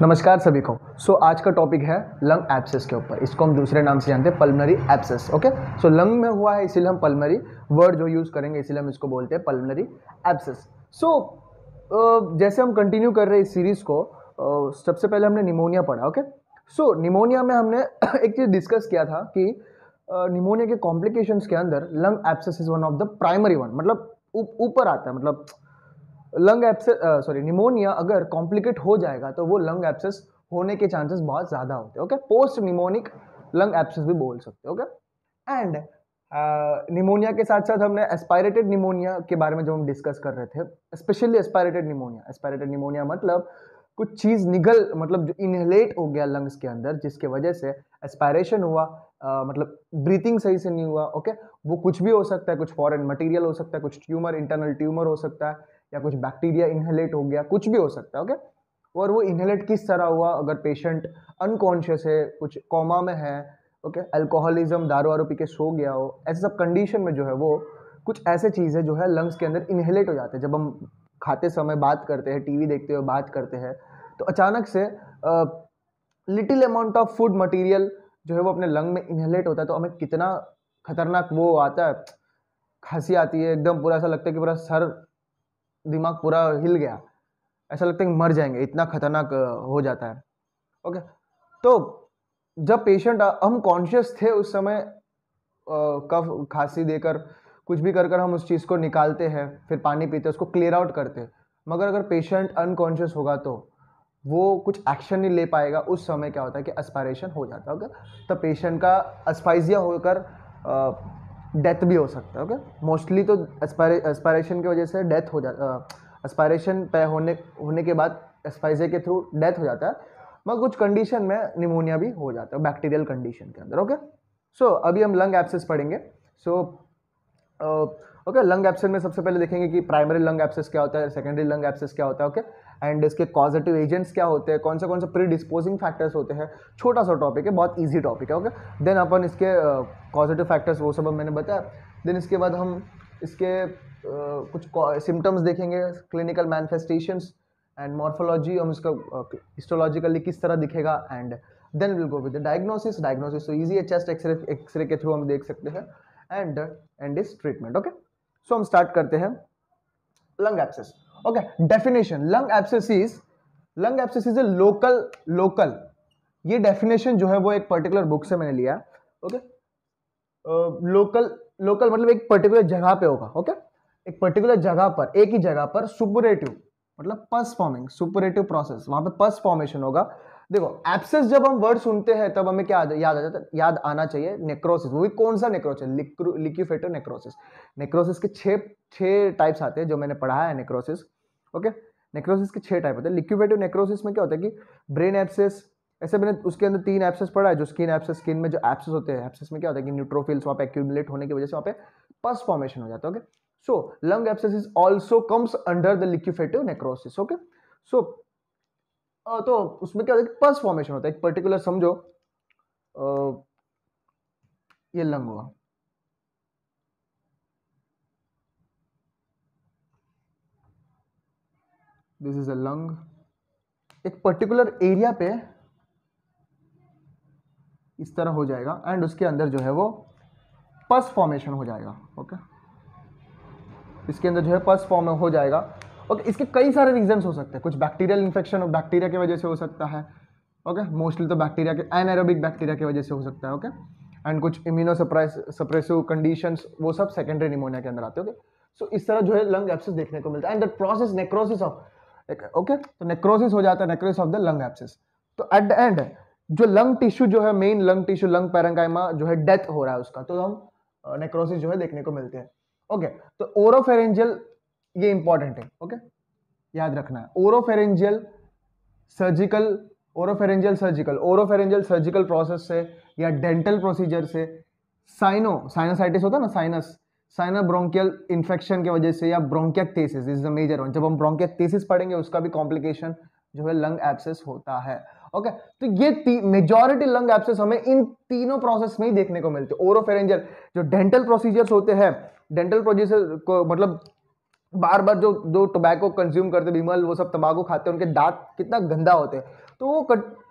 नमस्कार सभी को। आज का टॉपिक है लंग एब्सेस के ऊपर। इसको हम दूसरे नाम से जानते हैं पल्मोनरी एब्सेस। ओके, लंग में हुआ है इसीलिए हम पल्मोनरी वर्ड जो यूज़ करेंगे इसीलिए हम इसको बोलते हैं पल्मोनरी एब्सेस। जैसे हम कंटिन्यू कर रहे हैं इस सीरीज़ को, सबसे पहले हमने निमोनिया पढ़ा। ओके, निमोनिया में हमने एक चीज़ डिस्कस किया था कि निमोनिया के कॉम्प्लिकेशंस के अंदर lung abscess is one of the primary one, मतलब ऊपर आता है। मतलब लंग एब्सेस निमोनिया अगर कॉम्प्लिकेट हो जाएगा तो वो लंग एब्सेस होने के चांसेस बहुत ज़्यादा होते हैं। Okay, post pneumonic lung abscess भी बोल सकते हैं। ओके, एंड निमोनिया के साथ साथ हमने एस्पायरेटेड निमोनिया के बारे में जो हम डिस्कस कर रहे थे, स्पेशली एस्पायरेटेड निमोनिया मतलब कुछ चीज़ मतलब जो इनहेलेट हो गया लंग्स के अंदर, जिसके वजह से एस्पायरेशन हुआ, मतलब ब्रीथिंग सही से नहीं हुआ। ओके, वो कुछ भी हो सकता है, कुछ फॉरेन मटेरियल हो सकता है, कुछ ट्यूमर, इंटरनल ट्यूमर हो सकता है, या कुछ बैक्टीरिया इनहेलेट हो गया, कुछ भी हो सकता है। ओके, और वो इनहेलेट किस तरह हुआ, अगर पेशेंट अनकॉन्शियस है, कुछ कोमा में है, ओके, अल्कोहलिज्म, दारू वारू पी के सो गया हो, ऐसे सब कंडीशन में जो है वो कुछ ऐसे चीज़ें जो है लंग्स के अंदर इनहेलेट हो जाते हैं। जब हम खाते समय बात करते हैं, टीवी देखते हुए बात करते हैं, तो अचानक से little amount of food material जो है वो अपने लंग में इनहेलेट होता है, तो हमें कितना खतरनाक वो आता है, खांसी आती है, एकदम पूरा ऐसा लगता है कि पूरा सर दिमाग पूरा हिल गया, ऐसा लगता है कि मर जाएंगे, इतना खतरनाक हो जाता है। ओके, तो जब पेशेंट हम कॉन्शियस थे उस समय, कफ खांसी देकर कुछ भी कर हम उस चीज़ को निकालते हैं, फिर पानी पीते हैं, उसको क्लियर आउट करते हैं। मगर अगर पेशेंट अनकॉन्शियस होगा तो वो कुछ एक्शन नहीं ले पाएगा। उस समय क्या होता है कि एस्पायरेशन हो जाता है। ओके, तो पेशेंट का एस्पाइजिया होकर डेथ भी हो सकता है। ओके, मोस्टली तो एस्पायरेशन की वजह से डेथ हो जाता है, एस्पायरेशन पे होने के बाद एस्पाइजिया के थ्रू डेथ हो जाता है। मगर कुछ कंडीशन में निमोनिया भी हो जाता है, बैक्टीरियल कंडीशन के अंदर। ओके, अभी हम लंग एब्सेस पढ़ेंगे। ओके, लंग एब्सेस में सबसे पहले देखेंगे कि प्राइमरी लंग एब्सेस क्या होता है, सेकेंडरी लंग एब्सेस क्या होता है। ओके, एंड इसके कॉजेटिव एजेंट्स क्या होते हैं, कौन से प्री डिस्पोजिंग फैक्टर्स होते हैं। छोटा सा टॉपिक है, बहुत इजी टॉपिक है। ओके, देन अपन इसके पॉजिटिव फैक्टर्स वो सब मैंने बताया। देन इसके बाद हम इसके कुछ सिम्टम्स देखेंगे, क्लिनिकल मैनिफेस्टेशंस एंड मॉर्फोलॉजी, हम इसका हिस्टोलॉजिकली किस तरह दिखेगा, and then will go with the diagnosis. तो ईजी है, चेस्ट एक्सरे के थ्रू हम देख सकते हैं, एंड इस ट्रीटमेंट। ओके, हम स्टार्ट करते हैं lung abscess. Okay, definition, lung abscess is a local. ये डेफिनेशन जो है वो एक पर्टिकुलर बुक से मैंने लिया है। ओके, लोकल मतलब एक पर्टिकुलर जगह पे होगा। ओके, एक पर्टिकुलर जगह पर, एक ही जगह पर सुपुरेटिव मतलब पस फॉर्मिंग, सुपुरेटिव प्रोसेस, वहां पे पस फॉर्मेशन होगा। देखो, एब्सेस जब हम वर्ड सुनते हैं तब हमें क्या याद आ जाता है, याद आना चाहिए नेक्रोसिस। वो भी कौन सा नेक्रोसिस? लिक्विफेटिव नेक्रोसिस। नेक्रोसिस के छह टाइप्स आते हैं जो मैंने पढ़ा है नेक्रोसिस। ओके, नेक्रोसिस के 6 टाइप होते हैं। लिक्विफेटिव नेक्रोसिस में क्या होता है कि ब्रेन एब्सेस, ऐसे मैंने उसके अंदर 3 एब्सेस पढ़ा है। जो स्किन एब्सेस, स्किन में जो एब्सेस होते हैं, एब्सेस में क्या होता है कि न्यूट्रोफिल्स वहाँ पे एक्यूमुलेट होने की वजह से वहाँ पे पस फॉर्मेशन हो जाता है। Okay, lung abscess is also comes under the liquefactive necrosis. Okay, तो उसमें क्या होता है, पस फॉर्मेशन होता है एक पर्टिकुलर, समझो ये लंग हुआ, दिस इज अ लंग, एक पर्टिकुलर एरिया पे इस तरह हो जाएगा, एंड उसके अंदर जो है वो पस फॉर्मेशन हो जाएगा। ओके, इसके अंदर जो है पस फॉर्म हो जाएगा। ओके, इसके कई सारे रीजंस हो सकते हैं। कुछ बैक्टीरियल इन्फेक्शन बैक्टीरिया की वजह से हो सकता है। ओके, मोस्टली तो बैक्टीरिया के, एनाएरोबिक बैक्टीरिया की वजह से हो सकता है। ओके, एंड कुछ इम्यूनो सप्रेसिव कंडीशंस, वो सब सेकेंडरी निमोनिया के अंदर आते हैं। ओके, इस तरह जो है लंग एब्सेस देखने को मिलता है, and the process necrosis of, okay, तो नेक्रोसिस हो जाता है, necrosis of the lung abscess. तो एट द एंड जो लंग टिश्यू जो है, main lung tissue, lung parenchyma जो है डेथ हो रहा है उसका, तो हम नेक्रोसिस जो है देखने को मिलते हैं। ओके, तो ओरोफेरेंजियल, ये इंपॉर्टेंट है। ओके, याद रखना है, ओरोफेरेंजियल सर्जिकल प्रोसेस से या डेंटल प्रोसीजर से, साइनोसाइटिस होता है ना, साइनोब्रोंकियल इन्फेक्शन की वजह से, या bronchiectasis is the major one. जब हम ब्रोंकिएक्टेसिस पढ़ेंगे उसका भी कॉम्प्लिकेशन जो है लंग एब्सेस होता है। ओके, तो ये मेजॉरिटी लंग एब्सेस हमें इन तीनों प्रोसेस में ही देखने को मिलते हैं। ओरोफेरेंजियल जो डेंटल प्रोसीजर्स होते हैं, डेंटल प्रोसीजर को मतलब बार बार जो जो टोबैको कंज्यूम करते, विमल वो सब तंबाकू खाते हैं, उनके दांत कितना गंदा होते हैं, तो वो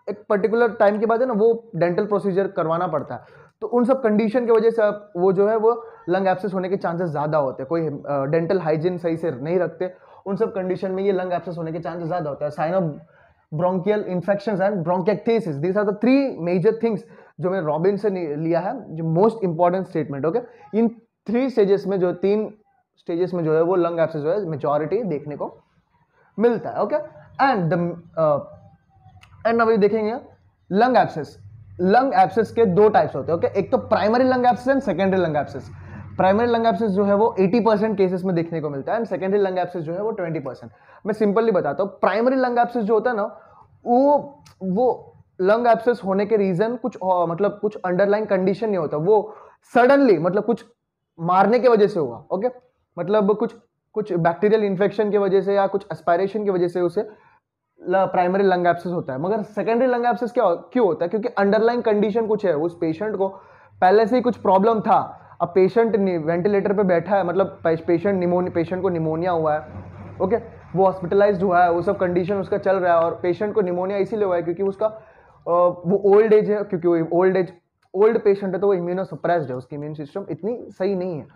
एक पर्टिकुलर टाइम के बाद है ना वो डेंटल प्रोसीजर करवाना पड़ता है। तो उन सब कंडीशन की वजह से अब वो जो है वो लंग एब्सेस होने के चांसेस ज़्यादा होते हैं। कोई डेंटल हाइजीन सही से नहीं रखते, उन सब कंडीशन में ये लंग एब्सेस होने के चांसेस ज़्यादा होता है। Sign of bronchial infections and bronchiectasis, these are the three major things जो मैं रॉबिन से लिया है, जो most important statement. Okay, in three stages में, जो तीन स्टेजेस में जो है वो लंग एब्सेस जो है मेजॉरिटी देखने को मिलता है। ओके, एंड एंड अभी देखेंगे लंग एब्सेस। लंग एब्सेस के दो टाइप्स होते हैं। ओके, एक तो primary lung abscess and secondary lung abscess. Primary lung abscess जो है वो 80% केसेस में देखने को मिलता है एंड सेकेंडरी लंग एब्सेस जो है वो 20%। मैं सिंपली बताता हूँ। प्राइमरी लंग एब्सेस जो होता है ना, वो लंग एब्सेस होने के रीजन कुछ मतलब कुछ अंडरलाइन कंडीशन नहीं होता, वो सडनली मतलब कुछ मारने की वजह से हुआ। ओके, मतलब कुछ कुछ बैक्टीरियल इन्फेक्शन की वजह से या कुछ एस्पायरेशन की वजह से उसे प्राइमरी लंग एब्सेस होता है। मगर सेकेंडरी लंग एब्सेस क्या क्यों होता है? क्योंकि अंडरलाइन कंडीशन कुछ है, उस पेशेंट को पहले से ही कुछ प्रॉब्लम था। अब पेशेंट वेंटिलेटर पे बैठा है, मतलब पेशेंट को निमोनिया हुआ है। ओके, वो हॉस्पिटलाइज्ड हुआ है, वो सब कंडीशन उसका चल रहा है, और पेशेंट को निमोनिया इसीलिए हुआ है क्योंकि उसका वो ओल्ड एज है, क्योंकि वो ओल्ड पेशेंट है, तो वो इम्यूनोसप्रेस्ड है, उसकी इम्यून सिस्टम इतनी सही नहीं है,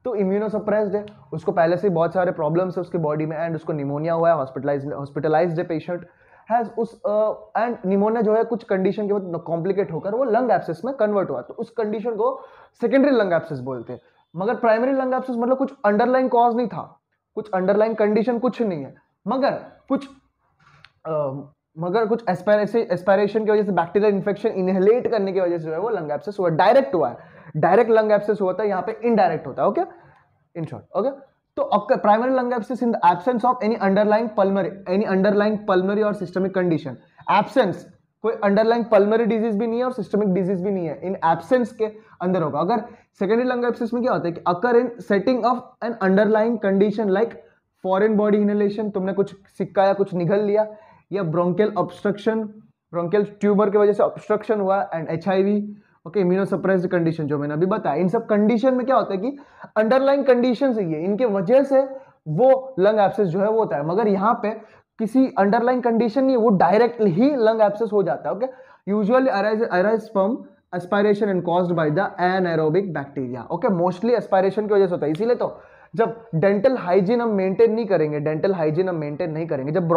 तो इम्यूनोसप्रेस्ड है, उसको पहले से बहुत सारे प्रॉब्लम्स है उसके बॉडी में, एंड उसको निमोनिया हुआ है, हॉस्पिटलाइज्ड है पेशेंट हैज उस एंड निमोनिया जो है कुछ कंडीशन के बाद कॉम्प्लिकेट होकर वो लंग एब्सेस में कन्वर्ट हुआ, तो उस कंडीशन को सेकेंडरी लंग एब्सेस बोलते हैं। मगर प्राइमरी लंग एब्सेस मतलब कुछ अंडरलाइन कॉज नहीं था, कुछ अंडरलाइन कंडीशन कुछ नहीं है, मगर कुछ एस्पायरेशन की वजह से बैक्टीरियल इन्फेक्शन इनहेलेट करने की वजह से जो है वो लंग एब्सेस हुआ, डायरेक्ट हुआ है। डायरेक्ट लंग एब्सेस होता है, यहाँ पे इनडायरेक्ट होता है। Okay, in short. ओके, तो primary lung abscess in the absence of any underlying pulmonary और सिस्टमिक कंडीशन। एब्सेंस, कोई अंडरलाइंग पल्मरी डिजीज भी नहीं है और सिस्टमिक डिजीज भी नहीं है, इन एब्सेंस के अंदर होगा। अगर सेकेंडरी लंग एब्सेस में क्या होता है कि occur in setting of an underlying condition like foreign body inhalation, तुमने कुछ सिक्का या कुछ निगल लिया, या ब्रोंकियल ऑब्स्ट्रक्शन, ब्रोंकियल ट्यूबर की वजह से ऑब्स्ट्रक्शन हुआ, and HIV, okay, immunosuppressed condition जो मैंने अभी बताया। इन सब कंडीशन में क्या होता है कि अंडरलाइन कंडीशन है ये, इनके वजह से वो लंग एब्सेस जो है वो होता है, मगर यहाँ पे किसी अंडरलाइन कंडीशन नहीं है, वो डायरेक्टली ही लंग एब्सेस हो जाता है। Okay, usually arise from aspiration and caused by the anaerobic bacteria. Okay, mostly aspiration की वजह से होता है, इसीलिए तो जब डेंटल हाइजीन हम मेंटेन नहीं करेंगे, जब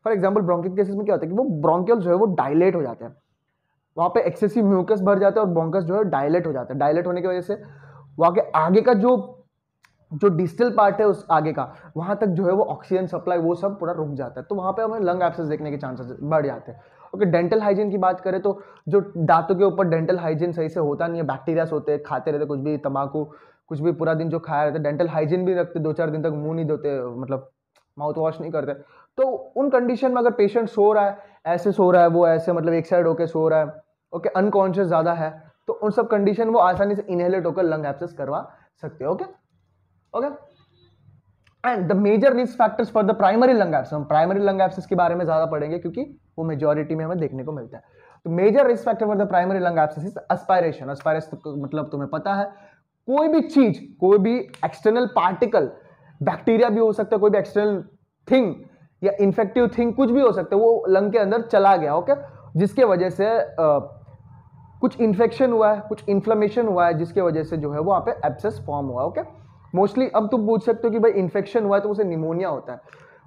फॉर एग्जांपल ब्रोंकिक केसेस में क्या होता है कि वो ब्रोंकियल जो है वो डायलेट हो जाते हैं, वहाँ पे एक्सेसिव म्यूकस भर जाता है और ब्रोंकस जो है डायलेट हो जाता है। डायलेट होने की वजह से वहाँ के आगे का जो जो डिस्टल पार्ट है उस आगे का, वहाँ तक जो है वो ऑक्सीजन सप्लाई वो सब पूरा रुक जाता है, तो वहाँ पे हमें लंग एब्सेस देखने के चांसेस बढ़ जाते हैं। ओके, डेंटल हाइजीन की बात करें तो जो दांतों के ऊपर डेंटल हाइजीन सही से होता नहीं है, बैक्टीरियास होते हैं, खाते रहते कुछ भी, तंबाकू कुछ भी पूरा दिन जो खाया रहता है, डेंटल हाइजीन भी रखते, 2-4 दिन तक मुंह नहीं धोते, मतलब माउथ वॉश नहीं करते, तो उन कंडीशन में अगर पेशेंट सो रहा है, ऐसे सो रहा है, वो ऐसे मतलब एक साइड होकर सो रहा है, ओके, अनकॉन्शियस ज्यादा है, तो उन सब कंडीशन वो आसानी से इनहेलेट होकर लंग एब्सेस करवा सकते हो। Okay, okay, and the major risk factors for the primary lung abscess, हम प्राइमरी लंग एब्सेस के बारे में ज्यादा पढ़ेंगे क्योंकि वो मेजॉरिटी में हमें देखने को मिलता है। तो major risk factor for the primary lung abscess is aspiration. मतलब तुम्हें पता है, कोई भी चीज, कोई भी एक्सटर्नल पार्टिकल, बैक्टीरिया भी हो सकता है, कोई भी एक्सटर्नल थिंग या इन्फेक्टिव थिंग कुछ भी हो सकता है, वो लंग के अंदर चला गया, ओके, जिसके वजह से कुछ इन्फेक्शन हुआ है, कुछ इन्फ्लेमेशन हुआ है, जिसके वजह से जो है वो वहाँ पे एब्सेस फॉर्म हुआ। ओके, मोस्टली अब तुम पूछ सकते हो कि भाई इन्फेक्शन हुआ है तो उसे निमोनिया होता है,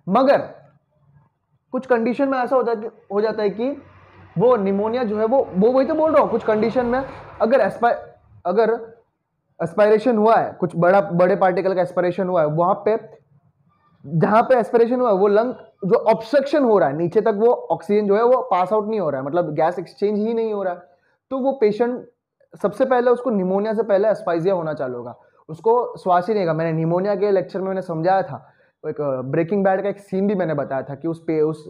मगर कुछ कंडीशन में ऐसा हो जाता है कि वो निमोनिया जो है वो वही तो बोल रहा हूँ, कुछ कंडीशन में अगर एस्पायरेशन हुआ है, कुछ बड़े पार्टिकल का एस्पायरेशन हुआ है, वहां पे जहां पे एस्पिरेशन हुआ है वो लंग जो ऑब्स्ट्रक्शन हो रहा है, नीचे तक वो ऑक्सीजन जो है वो पास आउट नहीं हो रहा है, मतलब गैस एक्सचेंज ही नहीं हो रहा है, तो वो पेशेंट सबसे पहले उसको निमोनिया से पहले एस्पाइजिया होना चालू होगा, उसको श्वास ही नहीं होगा। मैंने निमोनिया के लेक्चर में मैंने समझाया था, एक ब्रेकिंग बैड का एक सीन भी मैंने बताया था कि उस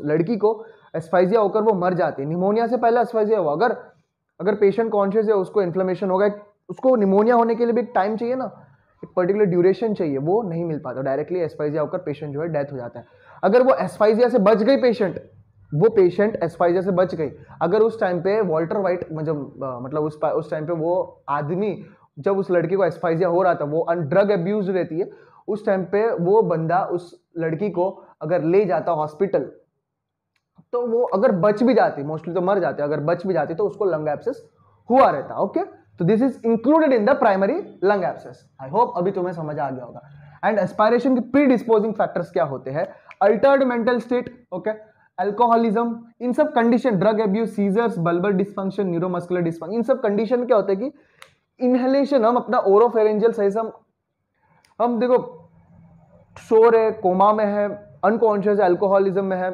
लड़की को एस्पाइजिया होकर वो मर जाती है, निमोनिया से पहले एस्पाइजिया हुआ। अगर पेशेंट कॉन्शियस है, उसको इन्फ्लेमेशन होगा, उसको निमोनिया होने के लिए भी एक टाइम चाहिए ना, एक पर्टिकुलर ड्यूरेशन चाहिए, वो नहीं मिल पाता, डायरेक्टली एस्पाइजिया होकर पेशेंट जो है डेथ हो जाता है। अगर वो एस्पाइजिया से बच गई वो पेशेंट एस्पाइजिया से बच गई, अगर उस टाइम पे वॉल्टर वाइट मतलब उस टाइम पे वो आदमी, जब उस लड़की को एस्पाइजिया हो रहा था, वो ड्रग अब्यूज रहती है, उस टाइम पे वो बंदा उस लड़की को अगर ले जाता हॉस्पिटल, तो वो अगर बच भी जाती, मोस्टली तो मर जाती, अगर बच भी जाती तो उसको लंग एब्सेस हुआ रहता। ओके, तो this is included in the primary lung abscess. I hope अभी तुम्हें समझ आ गया होगा। एंड एस्पायरेशन के प्री डिस्पोजिंग फैक्टर्स क्या होते हैं? Altered mental state, okay, alcoholism, इन सब condition, drug abuse, seizures, bulbar dysfunction, neuromuscular dysfunction, इन सब कंडीशन में क्या होता है कि इनहेलेशन, हम अपना ओरोफेरेंजियल सही से हम देखो सो रहे, कोमा में है, अनकॉन्शियस है, अल्कोहलिज्म में है,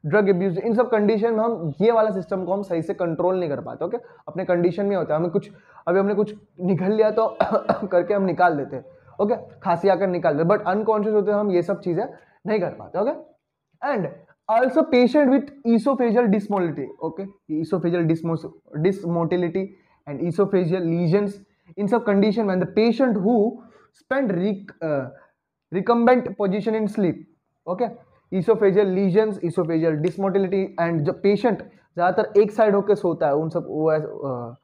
ड्रग एब्यूज, इन सब कंडीशन में हम ये वाला सिस्टम को हम सही से कंट्रोल नहीं कर पाते। ओके, अपने कंडीशन में होता है, हमें कुछ अभी हमने कुछ निकल लिया तो करके हम निकाल देते हैं। ओके, खांसी आकर निकाल देते, बट अनकॉन्शियस होते हैं हम ये सब चीजें नहीं कर पाते। Okay, and also patient with esophageal dysmotility, okay, esophageal dysmotility and esophageal lesions, in some condition when the patient who spend recumbent position in sleep, okay, esophageal lesions, esophageal dysmotility, and जब patient ज्यादातर एक side होकर सोता है, उन सब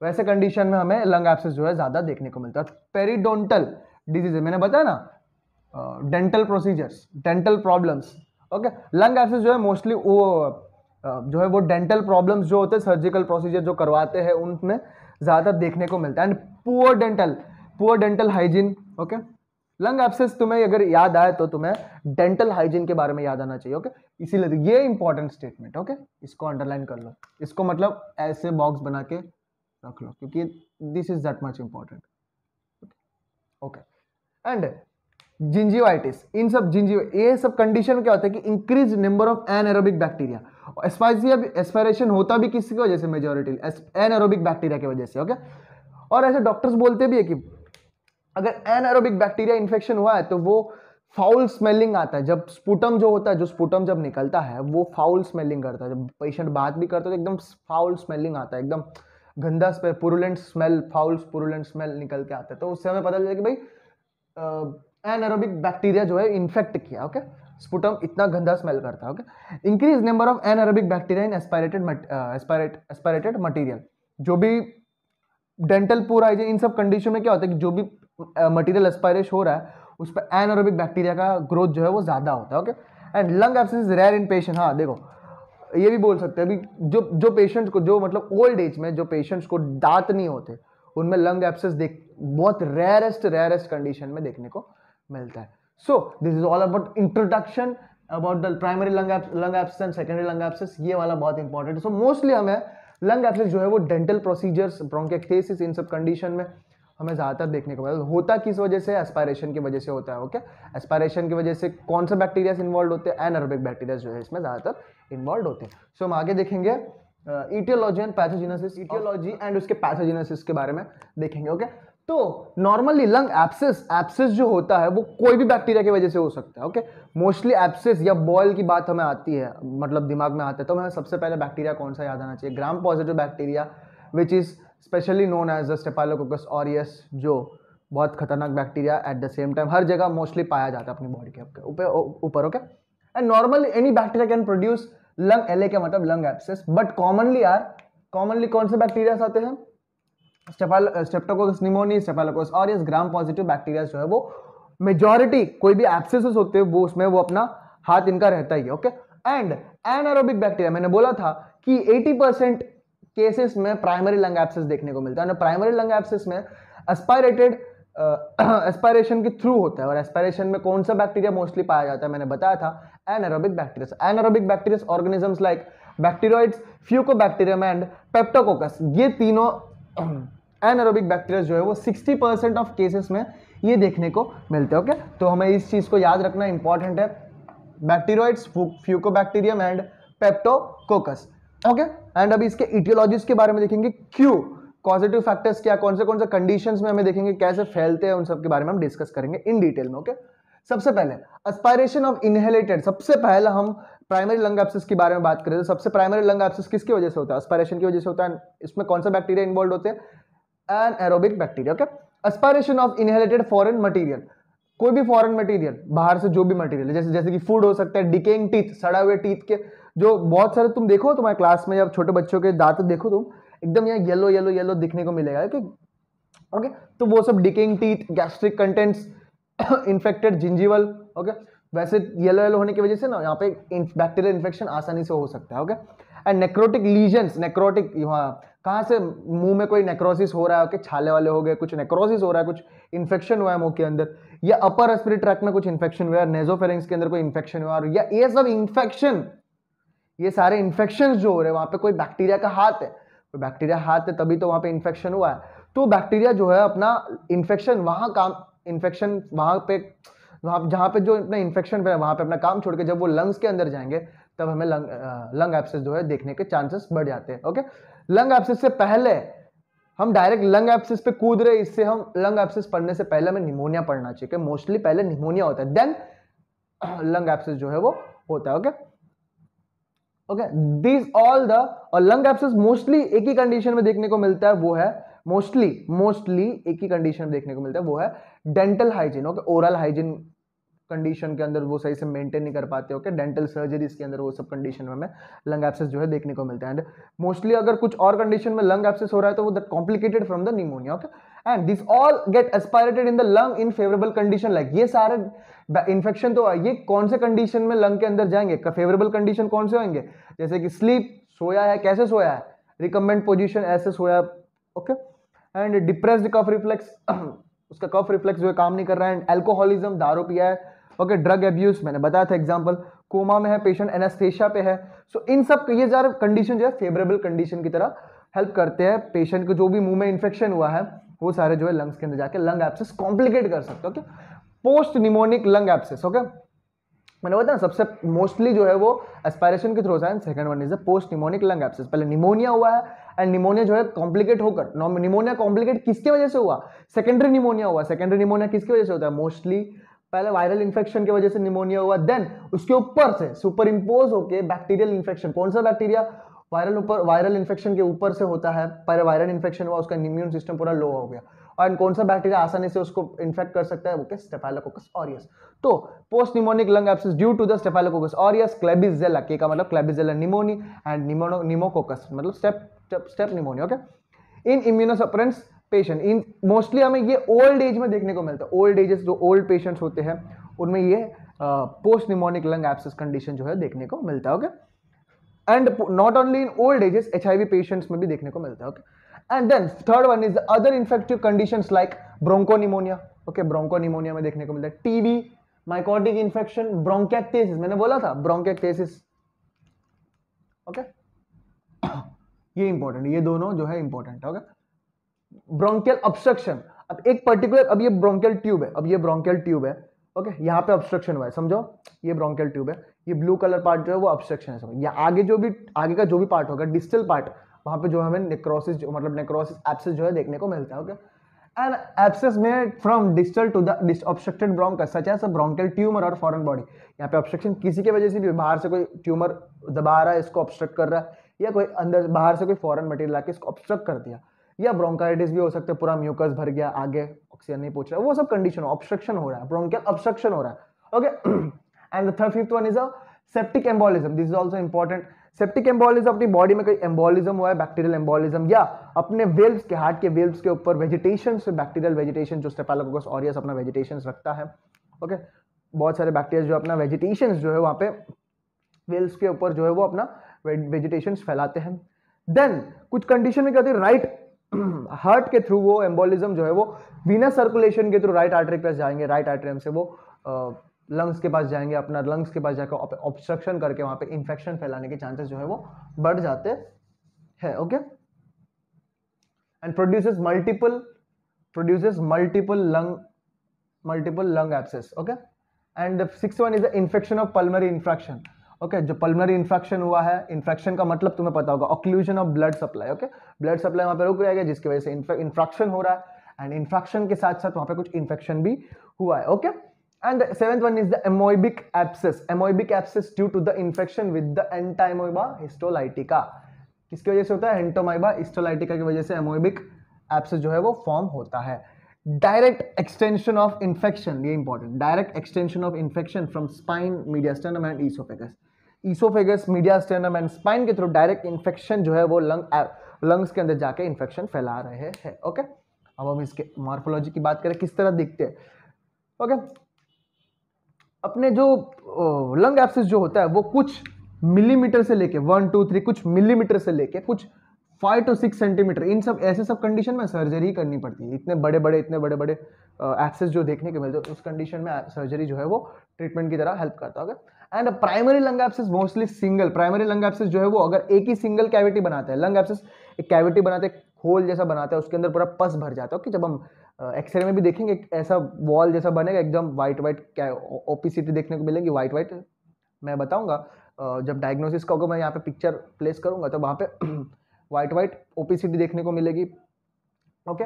वैसे condition में हमें लंग एब्सेस जो है ज्यादा देखने को मिलता है। पेरिडोंटल डिजीज, मैंने बताया ना, dental procedures, dental problems, okay, lung abscess जो है मोस्टली वो जो है वो डेंटल प्रॉब्लम्स जो होते हैं, सर्जिकल प्रोसीजर जो करवाते हैं उनमें ज्यादा देखने को मिलता है। And poor dental hygiene, okay, lung abscess तुम्हें अगर याद आए तो तुम्हें डेंटल हाइजीन के बारे में याद आना चाहिए। ओके, इसीलिए ये इंपॉर्टेंट स्टेटमेंट, ओके, इसको अंडरलाइन कर लो, इसको मतलब ऐसे बॉक्स बना के रख लो, क्योंकि this is that much important. Okay, and gingivitis, इन सब ये सब कंडीशन में क्या होता है कि increase number of anaerobic bacteria. Aspiration होता भी किसकी वजह से? मेजॉरिटी एनारोबिक बैक्टीरिया की वजह से। ओके, और ऐसे डॉक्टर्स बोलते भी है कि अगर एनारोबिक बैक्टीरिया इन्फेक्शन हुआ है तो वो फाउल स्मेलिंग आता है, जब स्पुटम जो होता है, जो स्पुटम जब निकलता है वो फाउल स्मेलिंग करता है, जब पेशेंट बात भी करता है तो एकदम फाउल स्मेलिंग आता है, एकदम गंदा purulent smell, foul purulent smell निकल के आता है। तो उससे हमें पता चलता है कि भाई एनारोबिक बैक्टीरिया जो है इन्फेक्ट किया। ओके, स्पुटम इतना गंदा स्मेल करता है। Okay, increase number of anaerobic bacteria in aspirated material, जो भी डेंटल पूर हाइजीन, इन सब कंडीशन में क्या होता है कि जो भी मटेरियल एस्पायरेश हो रहा है उस पर एनारोबिक बैक्टीरिया का ग्रोथ जो है वो ज्यादा होता है। Okay, and lung abscess is rare in patient. हाँ देखो, ये भी बोल सकते हैं अभी जो पेशेंट को, जो मतलब ओल्ड एज में जो पेशेंट्स को दांत नहीं होते, उनमें लंग एब्सेस बहुत रेयरेस्ट कंडीशन में देखने को मिलता है। सो this is all about introduction about the primary lung abscess and secondary lung abscess. ये वाला बहुत इंपॉर्टेंट है। सो मोस्टली हमें लंग एब्सेस जो है वो डेंटल प्रोसीजर्स, ब्रोंकिएक्टेसिस, इन सब कंडीशन में हमें ज्यादातर देखने को मिलता है। होता किस वजह से? एस्पायरेशन की वजह से होता है। ओके, एस्पायरेशन की वजह से कौन सा बैक्टीरिया इन्वॉल्व होते हैं? एनारोबिक बैक्टीरिया जो है इसमें ज्यादातर इन्वॉल्व होते हैं। सो हम आगे देखेंगे aetiology and pathogenesis, aetiology and उसके पैथोजेनेसिस के बारे में देखेंगे। ओके, तो नॉर्मली लंग एब्सेस जो होता है वो कोई भी बैक्टीरिया की वजह से हो सकता है। ओके, मोस्टली एब्सेस या बॉयल की बात हमें आती है, मतलब दिमाग में आता है, तो हमें सबसे पहले बैक्टीरिया कौन सा याद आना चाहिए? Gram positive bacteria, which is specially known as the staphylococcus aureus, जो बहुत खतरनाक bacteria at the same time हर जगह मोस्टली पाया जाता है अपनी बॉडी के ऊपर। Okay, and normally any bacteria can produce lung, L का मतलब लंग एब्सेस, बट कॉमनली कौन से बैक्टीरिया आते हैं? स्ट्रेप्टोकोकस निमोनिया, स्टेफाइलोकोकस ऑरियस, ग्राम पॉजिटिव बैक्टीरिया जो है वो मेजॉरिटी कोई भी एब्सेसेस होते हैं वो उसमें वो अपना हाथ इनका रहता ही है। ओके, एंड एनारोबिक बैक्टीरिया, मैंने बोला था कि 80% केसेस में प्राइमरी लंग एब्सेस देखने को मिलता है। प्राइमरी लंग एब्सेस में एस्पायरेशन के थ्रू होता है, और एस्पायरेशन में कौन सा बैक्टीरिया मोस्टली पाया जाता है? मैंने बताया था anaerobic bacteria. Anaerobic bacteria organisms like bacteroides, fusobacterium and peptococcus, ये तीनों एनारोबिक बैक्टीरिया जो है वो 60% ऑफ केसेस में ये देखने को मिलते हैं। ओके, तो हमें इस चीज को याद रखना इंपॉर्टेंट है, bacteroides, fusobacterium and Peptococcus. Okay, and अभी इसके इटियोलॉजीज के बारे में देखेंगे, क्यों, कॉजेटिव फैक्टर्स क्या, कौन से कंडीशंस में हमें देखेंगे, कैसे फैलते हैं, उन सब के बारे में हम डिस्कस करेंगे इन डिटेल में। ओके, सबसे पहले एस्पायरेशन ऑफ इनहेलेटेड, सबसे पहला हम प्राइमरी लंग एब्सेस के बारे में बात करें तो सबसे प्राइमरी लंग एब्सेस किसकी वजह से होता है? एस्पायरेशन की वजह से होता है। इसमें कौन सा बैक्टीरिया इन्वॉल्व होते हैं? Anaerobic bacteria. Okay, aspiration of inhalated foreign material, कोई भी फॉरेन मटेरियल, बाहर से जो भी मटेरियल, जैसे कि फूड हो सकता है, डिकेइंग टीथ, सड़ा हुए टीथ के जो बहुत सारे, तुम देखो तुम्हारे क्लास में जब छोटे बच्चों के दांत देखो तुम, एकदम यहाँ येलो दिखने को मिलेगा। ओके, तो वो सब decaying teeth, gastric contents, infected gingival, okay, वैसे येलो येलो होने की वजह से ना यहाँ पे बैक्टीरियल इन्फेक्शन आसानी से हो सकता है, okay. And necrotic lesions, necrotic यहाँ कहाँ से, मुंह में कोई नेक्रोसिस हो रहा है, ओके, छाले वाले हो गए, कुछ नेक्रोसिस हो रहा है, कुछ इन्फेक्शन हुआ है मुंह के अंदर, या अपर रेस्पिरेटरी ट्रैक्ट में कुछ इन्फेक्शन हुआ है, नेजोफेरिंक्स के अंदर कोई इन्फेक्शन हुआ है, या ये सब इन्फेक्शन, ये सारे इन्फेक्शन जो हो रहे हैं वहां पे कोई बैक्टीरिया का हाथ है, कोई बैक्टीरिया हाथ है तभी तो वहां पे इन्फेक्शन हुआ है। तो बैक्टीरिया जो है अपना इन्फेक्शन वहां काम, इन्फेक्शन वहां पे, वहां जहां पे जो इतना इन्फेक्शन है वहां पे अपना काम छोड़ के जब वो लंग्स के अंदर जाएंगे तब हमें लंग एब्सेस जो है देखने के चांसेस बढ़ जाते हैं, ओके। लंग एब्सेस से पहले हम डायरेक्ट लंग एब्सेस पे कूद रहे, इससे हम लंग एब्सेस पढ़ने से पहले हमें निमोनिया पढ़ना चाहिए, मोस्टली पहले निमोनिया होता है, देन लंग एब्सेस जो है वो होता है, okay. Okay, this all the, और लंग एब्सेस मोस्टली एक ही कंडीशन में देखने को मिलता है, वो है मोस्टली एक ही कंडीशन में देखने को मिलता है, वो है dental hygiene, okay. Oral hygiene condition के अंदर वो सही से मेंटेन नहीं कर पाते, ओके। डेंटल सर्जरीज के अंदर वो सब कंडीशन में हमें लंग एब्सेस जो है देखने को मिलता है। एंड मोस्टली अगर कुछ और कंडीशन में लंग एब्सेस हो रहा है तो वो that complicated from the pneumonia, okay. And this all get aspirated in the lung in favourable condition, like ये सारे इन्फेक्शन तो ये कौन से कंडीशन में लंग के अंदर जाएंगे, फेवरेबल कंडीशन कौन से होंगे, जैसे कि स्लीप, सोया है, कैसे सोया है, रिकमेंड पोजीशन, ऐसे सोया, okay. And depressed cough reflex, उसका कफ रिफ्लेक्स जो है काम नहीं कर रहा है। एंड एल्कोहलिज्म, दारू पिया है, ओके। ड्रग एब्यूज, मैंने बताया था एग्जांपल, कोमा में है पेशेंट, एनेस्थेशिया पे है। सो इन सब ये सारे कंडीशन जो है फेवरेबल कंडीशन की तरह हेल्प करते हैं पेशेंट को, जो भी मुंह में इन्फेक्शन हुआ है वो सारे जो है लंग्स के अंदर जाके लंग एब्सेस कॉम्प्लिकेट कर सकते हैं, okay. Post pneumonic lung abscess, okay, मैंने बताया सबसे मोस्टली जो है वो एस्पायरेशन के थ्रू होता है। Second one is the post pneumonic lung abscess, पहले निमोनिया हुआ है एंड निमोनिया जो है कॉम्प्लिकेट होकर, निमोनिया कॉम्प्लिकेट किसकी वजह से हुआ, सेकेंडरी निमोनिया हुआ। सेकेंडरी निमोनिया किसकी वजह से होता है, मोस्टली पहले वायरल इन्फेक्शन की वजह से निमोनिया हुआ, देन उसके ऊपर से सुपर इंपोज होकर बैक्टीरियल इन्फेक्शन, कौन सा बैक्टीरिया, वायरल इन्फेक्शन के ऊपर से होता है, पहले वायरल इन्फेक्शन हुआ, उसका इम्यून सिस्टम पूरा लो हो गया, और कौन सा बैक्टीरिया आसानी से उसको इन्फेक्ट कर सकता है, वो क्या, स्टेफाइलोकोकस ऑरियस। तो post pneumonic lung abscess due to the staphylococcus aureus, klebsiella, K का मतलब क्लेबिजेला निमोनी, एंड निमोकोकस मतलब strep pneumonia, okay. In immunosuppressant patient, इन मोस्टली हमें ये ओल्ड एज में देखने को मिलता है, ओल्ड एजेस जो ओल्ड पेशेंट्स होते हैं उनमें ये post pneumonic lung abscess condition जो है देखने को मिलता है, okay. And not only in old ages, HIV patients में भी देखने को मिलता है, okay. And then third one is the other infective conditions like bronchopneumonia, okay, bronchopneumonia में देखने को मिलता है टीबी, माइकोटिक इन्फेक्शन, ब्रोंकिएक्टेसिस, मैंने बोला था ब्रोंकिएक्टेसिस, ओके। ये इंपॉर्टेंट, ये दोनों जो है इंपॉर्टेंट है, ओके। ब्रोंकियल ऑब्स्ट्रक्शन, अब एक पर्टिकुलर, अब ये ब्रोंकियल ट्यूब है, अब ये ब्रोंकियल ट्यूब है, ओके, यहाँ पे ऑब्स्ट्रक्शन हुआ है, समझो ये ब्रोंकियल ट्यूब है, ये ब्लू कलर पार्ट जो है वो ऑब्स्ट्रक्शन है, समझो। या आगे जो भी, आगे का जो भी पार्ट होगा डिस्टल पार्ट, वहां पे जो हमें नेक्रोसिस, मतलब नेक्रोसिस एब्सेस जो है देखने को मिलता है, ओके। एंड एब्सेस में from distal to the obstructed bronchus such as a bronchial tumour और फॉरेन बॉडी, यहाँ पे ऑब्स्ट्रक्शन किसी की वजह से भी, बाहर से कोई ट्यूमर दबा रहा है इसको ऑब्स्ट्रक्ट कर रहा है, या कोई अंदर बाहर से कोई फॉरेन मटेरियल आके इसको ऑब्स्ट्रक्ट कर दिया, या ब्रोंकाइटिस भी हो सकता है, पूरा म्यूकस भर गया, आगे ऑक्सीजन नहीं पहुंच रहा, वो सब कंडीशन ऑब्स्ट्रक्शन हो रहा है, ब्रोंकियल ऑब्स्ट्रक्शन हो रहा है, okay. And the third fifth one is a septic embolism, this is also important. Septic embolism, अपनी बॉडी में कोई एम्बोलिज्म हुआ है, बैक्टीरियल एम्बोलिज्म, या अपने वेल्व्स के, हार्ट के वेल्व्स के ऊपर वेजिटेशन से, बैक्टीरियल वेजिटेशन, जो स्टेफाइलोकोकस ऑरियस अपना वेजिटेशन रखता है, ओके। बहुत सारे बैक्टीरिया जो अपना वेजिटेशन जो है वहां पे वेल्व्स के ऊपर जो है वो अपना वेजिटेशन फैलाते हैं। देन कुछ कंडीशन में क्या होती है, राइट हार्ट के थ्रू वो एम्बोलिज्म जो है वो वीनस सर्कुलेशन के थ्रू राइट आर्टरी पे जाएंगे, राइट आर्टरी से वो लंग्स के पास जाएंगे, अपना लंग्स के पास जाकर ऑब्स्ट्रक्शन करके वहां पे इंफेक्शन फैलाने के चांसेस जो है वो बढ़ जाते हैं, okay. And produces multiple lung abscess, okay. And the sixth one is the infection of pulmonary infection, okay. जो पल्मोनरी इन्फेक्शन हुआ है, इन्फेक्शन का मतलब तुम्हें पता होगा, occlusion of blood supply, okay. Blood supply वहां पे रुक जाएगा जिसकी वजह से इन्फेक्शन हो रहा है, एंड इन्फेक्शन के साथ साथ वहां पे कुछ इन्फेक्शन भी हुआ है, okay. And the seventh one is the amoebic abscess. Amoebic abscess due to the infection with the Entamoeba histolytica. किसकी वजह से होता है, Entamoeba histolytica की वजह से amoebic abscess जो है वो फॉर्म होता है। डायरेक्ट एक्सटेंशन ऑफ इन्फेक्शन, ये important, direct extension of infection from spine, mediastinum and oesophagus, mediastinum and spine के थ्रू डायरेक्ट इन्फेक्शन जो है वो लंग्स के अंदर जाके इन्फेक्शन फैला रहे हैं, ओके। अब हम इसके मॉर्फोलॉजी की बात करें, किस तरह दिखते हैं, ओके। अपने जो लंग एब्सेस जो होता है वो कुछ मिलीमीटर से लेके 1 2 3 कुछ मिलीमीटर से लेके कुछ 5 to 6 सेंटीमीटर, इन सब ऐसे सब कंडीशन में सर्जरी करनी पड़ती है। इतने बड़े बड़े एक्सेस जो देखने को मिलते हैं उस कंडीशन में सर्जरी जो है वो ट्रीटमेंट की तरह हेल्प करता है। And primary lung abscess mostly single, primary lung abscess जो है वो अगर एक ही सिंगल कैविटी बनाता है, लंग एब्सेस एक कैविटी बनाते हैं, होल जैसा बनाता है, उसके अंदर पूरा पस भर जाता है। कि जब हम एक्सरे में भी देखेंगे ऐसा वॉल जैसा बनेगा एकदम वाइट वाइट, ओपिसिटी देखने को मिलेगी वाइट वाइट। मैं बताऊंगा जब डायग्नोसिस का होगा, मैं यहाँ पे पिक्चर प्लेस करूंगा तो वहां पे वाइट वाइट ओपिसिटी देखने को मिलेगी। ओके।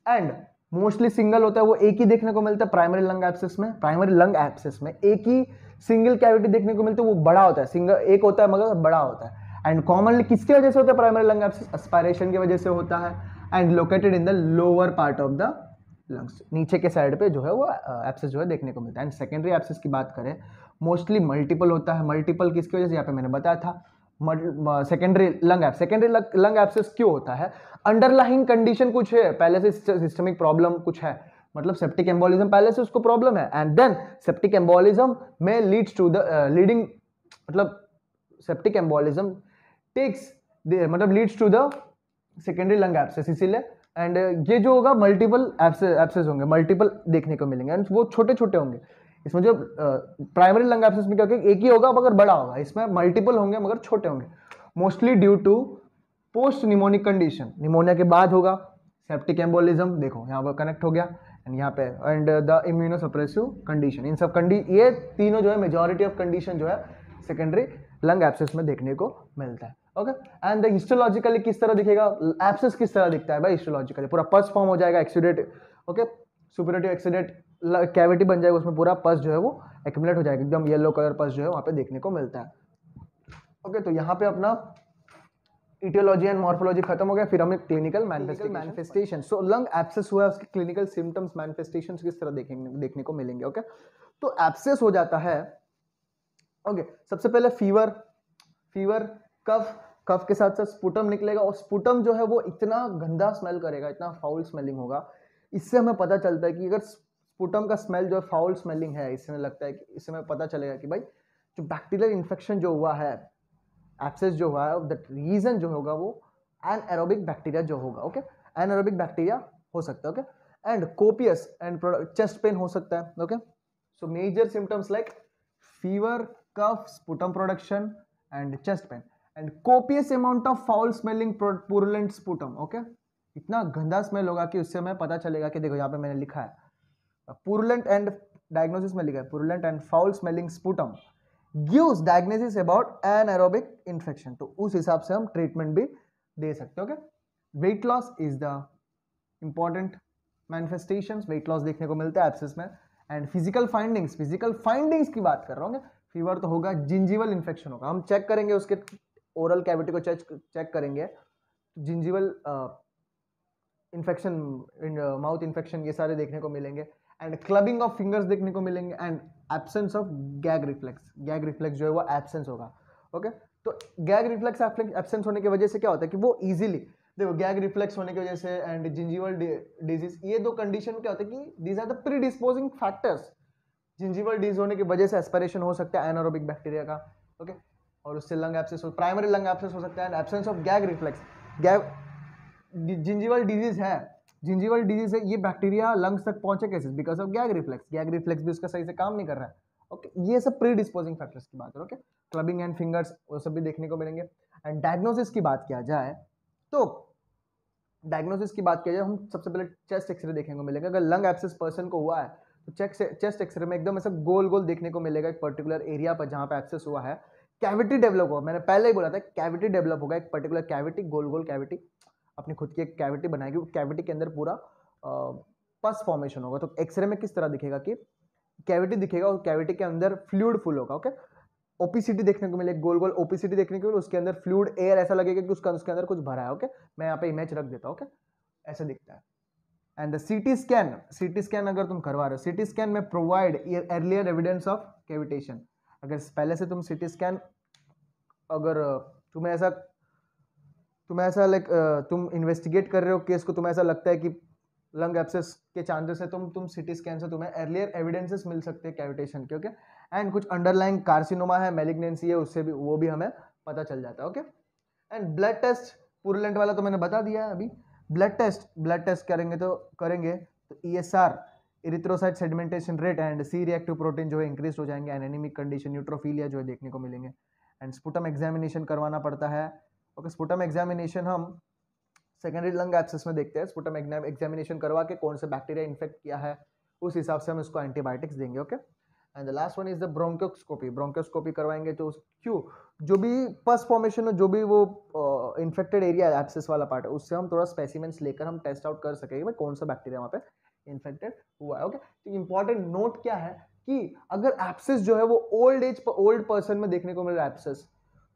एंड मोस्टली सिंगल होता है, वो एक ही देखने को मिलता है प्राइमरी लंग एब्सेस में। प्राइमरी लंग एब्सेस में एक ही सिंगल कैविटी देखने को मिलता है, वो बड़ा होता है, सिंगल एक होता है मगर बड़ा होता है। एंड कॉमनली किसकी वजह से होता है प्राइमरी लंग एब्सेस? एस्पायरेशन की वजह से होता है। And located in the lower part of the lungs, नीचे के साइड पे जो है वो एब्सेस जो है देखने को मिलता है। एंड सेकेंडरी एब्सेस की बात करें, मोस्टली मल्टीपल होता है। मल्टीपल किसकी वजह से? यहाँ पे मैंने बताया था, secondary lung abscess. Secondary lung abscess क्यों होता है? अंडरलाइंग कंडीशन कुछ है, पहले से सिस्टमिक प्रॉब्लम कुछ है, मतलब सेप्टिक एम्बोलिज्म पहले से उसको प्रॉब्लम है। एंड देन सेप्टिक एम्बोलिज्म में लीड्स टू द लीडिंग, मतलब सेप्टिक एम्बोलिज्म टेक्स मतलब leads to the secondary lung abscess, इसीलिए। एंड ये जो होगा मल्टीपल एब्सेस होंगे, मल्टीपल देखने को मिलेंगे एंड वो छोटे छोटे होंगे। इसमें जो प्राइमरी लंग एब्सेस में क्या होगा, एक ही होगा मगर बड़ा होगा, इसमें मल्टीपल होंगे मगर छोटे होंगे। Mostly due to post pneumonic condition, pneumonia के बाद होगा। सेप्टिक एम्बोलिज्म देखो यहाँ पर कनेक्ट हो गया, एंड यहाँ पे एंड द इम्यूनोसप्रेसिव कंडीशन, इन सब ये तीनों जो है मेजॉरिटी ऑफ कंडीशन जो है सेकेंडरी लंग एब्सेस में देखने को मिलता है। ओके। एंड द हिस्टोलॉजिकली किस तरह दिखेगा एब्सेस? किस तरह दिखता है भाई हिस्टोलॉजिकली? पूरा पस फॉर्म हो जाएगा, एक्सीडेट, ओके, सुपरेटिव एक्सीडेट कैविटी बन जाएगा, उसमें पूरा पस जो है वो एक्यूमुलेट हो जाएगा, एकदम येलो कलर पस जो है वहां पे देखने को मिलता है। ओके, तो यहाँ पे अपना इटियोलॉजी एंड मॉर्फोलॉजी खत्म हो गया, फिर हमें क्लिनिकल मैनिफेस्टेशन। सो लंग एब्सेस हुआ है, उसके क्लिनिकल सिम्टम्स मैनिफेस्टेशंस किस तरह देखने को मिलेंगे। ओके, तो एब्सेस हो जाता है, ओके, सबसे पहले फीवर, कफ के साथ साथ स्पुटम निकलेगा, और स्पुटम जो है वो इतना गंदा स्मेल करेगा, इतना फाउल स्मेलिंग होगा। इससे हमें पता चलता है कि अगर स्पुटम का स्मेल जो है फाउल स्मेलिंग है, इसमें लगता है कि इससे हमें पता चलेगा कि भाई जो बैक्टीरियल इन्फेक्शन जो हुआ है, एब्सेस जो हुआ है, दैट रीजन जो होगा वो एनाएरोबिक बैक्टीरिया जो होगा। ओके, एनाएरोबिक बैक्टीरिया हो सकता है। Okay, and copious and chest pain हो सकता है। Okay, so major symptoms like fever, cough, sputum production and chest pain and copious amount of foul smelling purulent sputum. Okay, इतना गंदा स्मेल होगा कि उससे हमें पता चलेगा कि देखो यहाँ पे मैंने लिखा है पुरुलेंट एंड डायग्नोसिस में लिखा है purulent and foul smelling sputum gives diagnosis about anaerobic infection, तो उस हिसाब से हम ट्रीटमेंट भी दे सकते हैं। Okay, weight loss is the important manifestations, weight loss देखने को मिलता है एब्सेस में। एंड फिजिकल फाइंडिंग्स की बात कर रहा हूँ, फीवर तो होगा, जिंजिवल इन्फेक्शन होगा, हम चेक करेंगे उसके ओरल कैविटी को चेक करेंगे, जिंजिवल इन्फेक्शन, माउथ इन्फेक्शन, ये सारे देखने को मिलेंगे। एंड क्लबिंग ऑफ फिंगर्स देखने को मिलेंगे and absence of gag reflex जो है वो एब्सेंस होगा। ओके, तो गैग रिफ्लेक्स एब्सेंस होने की वजह से क्या होता है कि वो इजीली, देखो गैग रिफ्लेक्स होने की वजह से एंड जिंजिवल डिजीज, ये दो कंडीशन क्या होता है कि these are the predisposing factors. Gingival disease होने की वजह से एस्पिरेशन हो सकता है एनाएरोबिक बैक्टीरिया का। ओके, और उससे lung abscess primary lung abscess हो सकता है and absence of gag reflex. Gingival disease है, ये बैक्टीरिया लंग्स तक पहुंचे कैसे? बिकॉज ऑफ गैग रिफ्लेक्स भी उसका सही से काम नहीं कर रहा है। ओके, ये सब प्री डिस्पोजिंग फैक्टर्स की बात है। ओके, क्लबिंग एंड फिंगर्स वो सब भी देखने को मिलेंगे। एंड डायग्नोसिस की बात किया जाए तो हम सबसे पहले चेस्ट एक्सरे देखने को मिलेगा। अगर लंग एब्सेस पर्सन को हुआ है तो चेस्ट एक्सरे में एकदम ऐसा गोल गोल देखने को मिलेगा एक पर्टिकुलर एरिया पर जहां पे एब्सेस हुआ है। कैविटी डेवलप होगा, मैंने पहले ही बोला था कैविटी डेवलप होगा, एक पर्टिकुलर कैविटी, गोल गोल कैविटी, अपनी खुद की एक कैविटी बनाएगी, कैविटी के अंदर पूरा पस फॉर्मेशन होगा। तो एक्सरे में किस तरह दिखेगा कि कैविटी दिखेगा और कैविटी के अंदर फ्लूइड फुल होगा। ओके, ओपिसिटी देखने को मिलेगी, गोल गोल ओपिसिटी देखने को मिले, उसके अंदर फ्लूइड एयर ऐसा लगेगा कि उसके अंदर कुछ भरा है। ओके, मैं यहाँ पे इमेज रख देता हूँ। ओके, ऐसा दिखता है। एंड द सीटी स्कैन अगर तुम करवा रहे हो, सीटी स्कैन में provide earlier evidence of cavitation. अगर पहले से तुम सीटी स्कैन, अगर तुम्हें ऐसा लाइक तुम इन्वेस्टिगेट कर रहे हो केस को, तुम्हें ऐसा लगता है कि लंग एब्सेस के चांसेस है, तुम सिटी स्कैन से तुम्हें अर्लियर एविडेंसेस मिल सकते हैं कैविटेशन के, ओके। एंड कुछ अंडरलाइंग कार्सिनोमा है, मैलिग्नेंसी है, उससे भी वो भी हमें पता चल जाता है, okay. And blood test purulent वाला तो मैंने बता दिया है अभी। ब्लड टेस्ट करेंगे तो ESR erythrocyte sedimentation rate and C reactive protein जो है इंक्रीज हो जाएंगे, एंड एनीमिक कंडीशन न्यूट्रोफिलिया जो है देखने को मिलेंगे। एंड स्पुटम एग्जामिनेशन करवाना पड़ता है, ओके। स्पुटम एग्जामिनेशन हम सेकेंडरी लंग एब्सेस में देखते हैं, स्पुटम एग्जामिनेशन करवा के कौन सा बैक्टीरिया इन्फेक्ट किया है उस हिसाब से हम इसको एंटीबायोटिक्स देंगे, okay. And the last one is the bronchoscopy. Bronchoscopy करवाएंगे तो क्यों, जो भी पस फॉर्मेशन हो, जो भी वो इन्फेक्टेड एरिया एब्सेस वाला पार्ट है, उससे हम थोड़ा स्पेसिमेंस लेकर हम टेस्ट आउट कर सकेंगे भाई कौन सा बैक्टीरिया वहाँ पे इन्फेक्टेड हुआ है, ओके। तो इंपॉर्टेंट नोट क्या है कि अगर एब्सेस जो है वो ओल्ड पर्सन में देखने को मिल रहा है एब्सेस,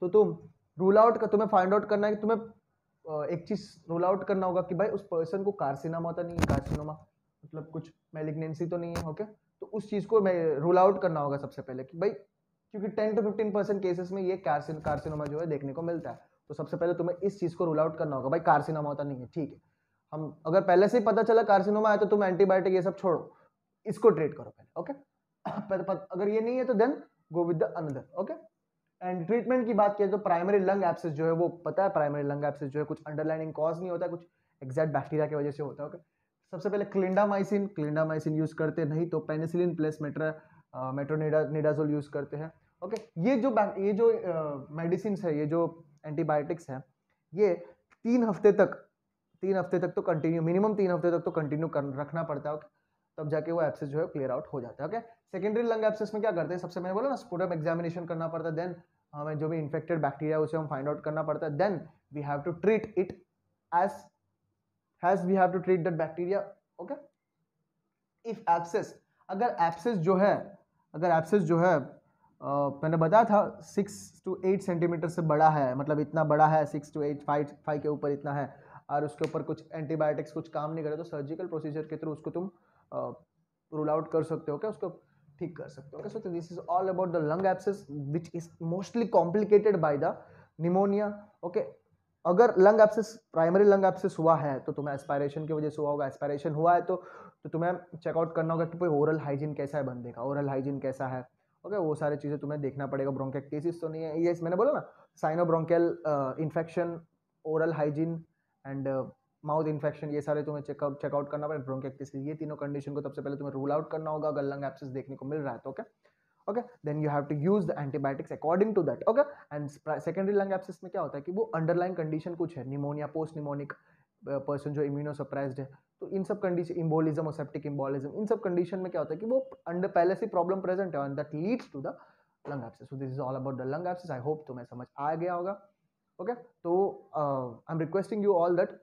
तो तुम रूल आउट कर, तुम्हें फाइंड आउट करना है कि तुम्हें एक चीज रूल आउट करना होगा कि भाई उस पर्सन को कार्सिनोमा तो नहीं है, कार्सिनोमा मतलब कुछ मैलिग्नेंसी तो नहीं है, ओके। तो उस चीज को रूल आउट करना होगा सबसे पहले कि भाई, क्योंकि 10 to 15% केसेस में ये कार्सिनोमा जो है देखने को मिलता है, तो सबसे पहले तुम्हें इस चीज को रूल आउट करना होगा भाई कार्सिनोमा होता नहीं है, ठीक है। हम अगर पहले से ही पता चला कार्सिनोमा है तो तुम एंटीबायोटिक ये सब छोड़ो, इसको ट्रीट करो पहले, ओके। अगर ये नहीं है तो then go with the another, okay. And treatment की बात करें तो प्राइमरी लंग एब्सेस जो है वो पता है, प्राइमरी लंग एब्सेस जो है कुछ अंडरलाइनिंग कॉज नहीं होता है, कुछ एग्जैक्ट बैक्टीरिया की वजह से होता है, ओके। सबसे पहले क्लिंडामाइसिन यूज करते, नहीं तो पेनिसिलिन प्लस मेट्रोनिडाजोल यूज करते हैं, ओके। ये जो मेडिसिन है, ये जो एंटीबायोटिक्स है, ये 3 हफ्ते तक तो कंटिन्यू, मिनिमम 3 हफ्ते तक तो कंटिन्यू रखना पड़ता है, ओके। तब जाके वो एब्सेस जो है क्लियर आउट हो जाता है, ओके। सेकेंडरी लंग एब्सेस में क्या करते हैं, सबसे मैंने बोला ना स्पुटम एग्जामिनेशन करना पड़ता है, देन हमें जो भी इन्फेक्टेड बैक्टीरिया है उसे हम फाइंड आउट करना पड़ता है, then we have to treat it as we have to treat that bacteria, okay। if abscess, अगर एब्सेस जो है मैंने बताया था 6 to 8 सेंटीमीटर से बड़ा है, मतलब इतना बड़ा है, 6 to 8 5 के ऊपर इतना है, और उसके ऊपर कुछ एंटीबायोटिक्स कुछ काम नहीं करे, तो सर्जिकल प्रोसीजर के थ्रू उसको तुम रूल आउट कर सकते हो, क्या उसको ठीक कर सकते हो। So this is all about the lung abscess which is mostly complicated by the pneumonia, okay. अगर lung abscess, primary lung abscess हुआ है तो तुम्हें एस्पायरेशन की वजह से हुआ होगा, एस्पायरेशन हुआ है तो तुम्हें चेकआउट करना होगा कि भाई ओरल हाइजीन कैसा है बंदे का, ओरल हाइजीन कैसा है, ओके। वो सारी चीज़ें तुम्हें देखना पड़ेगा, ब्रोंकाइटिस तो नहीं है, ये मैंने बोला ना, sinobronchial infection, oral hygiene and mouth infection, ये सारे तुम्हें चेकआउट करना पड़ेगा, ब्रोंकाइटिस, ये तीनों कंडीशन को सबसे पहले तुम्हें रूल आउट करना होगा अगर लंग एब्सेस देखने को मिल रहा है तो, okay. Then you have to use the antibiotics according to that, okay. And secondary lung abscess में क्या होता है कि वो अंडरलाइन कंडीशन कुछ है, निमोनिया, पोस्ट निमोनिक पर्सन जो इम्यूनोसप्रेस्ड है, तो इन सब कंडीशन, इम्बोलिज्म और सेप्टिक इम्बोलिज्म, इन सब कंडीशन में क्या होता है कि वो अंडर पहले से प्रॉब्लम प्रेजेंट है, and that leads to the lung abscess. So this is all about the lung abscess. I hope तुम्हें समझ आ गया होगा, ओके। तो I am requesting you all that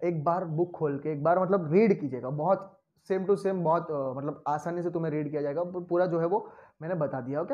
एक बार बुक खोल के एक बार मतलब रीड कीजिएगा, बहुत सेम टू सेम, बहुत मतलब आसानी से तुम्हें रीड किया जाएगा, पूरा जो है वो मैंने बता दिया, ओके।